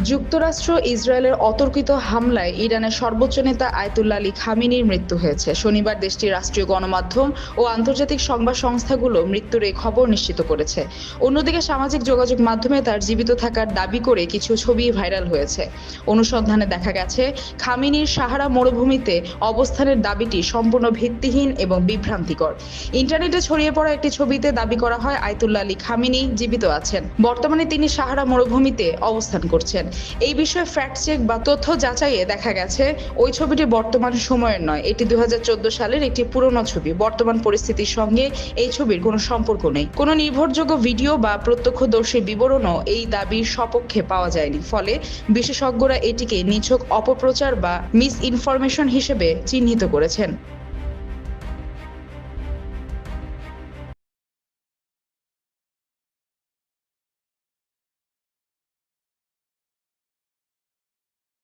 যুক্তরাষ্ট্র ইসরায়েলের অতর্কিত হামলায় ইরানের সর্বোচ্চ নেতা আয়াতুল্লাহ আলী খামেনির মৃত্যু হয়েছে। শনিবার দেশটির রাষ্ট্রীয় গণমাধ্যম ও আন্তর্জাতিক সংবাদ সংস্থাগুলো মৃত্যুর এই খবর নিশ্চিত করেছে। অন্যদিকে সামাজিক যোগাযোগ মাধ্যমে তার জীবিত থাকার দাবি করে কিছু ছবি ভাইরাল হয়েছে। অনুসন্ধানে দেখা গেছে, খামেনির সাহারা মরুভূমিতে অবস্থানের দাবিটি সম্পূর্ণ ভিত্তিহীন এবং বিভ্রান্তিকর। ইন্টারনেটে ছড়িয়ে পড়া একটি ছবিতে দাবি করা হয় আয়াতুল্লাহ আলী খামেনি জীবিত আছেন। বর্তমানে তিনি সাহারা মরুভূমিতে অবস্থান করছেন। এই বিষয়ে ফ্যাক্ট চেক বা তথ্য যাচাইয়ে দেখা গেছে ওই ছবিটি বর্তমান সময়ের নয়, এটি 2014 সালের একটি পুরনো ছবি। বর্তমান পরিস্থিতির সঙ্গে এই ছবির কোনো সম্পর্ক নেই। কোনো নির্ভরযোগ্য ভিডিও বা প্রত্যক্ষদর্শীর বিবরণও এই দাবির সপক্ষে পাওয়া যায়নি। ফলে বিশেষজ্ঞরা এটিকে নিছক অপপ্রচার বা মিস ইনফরমেশন হিসেবে চিহ্নিত করেছেন।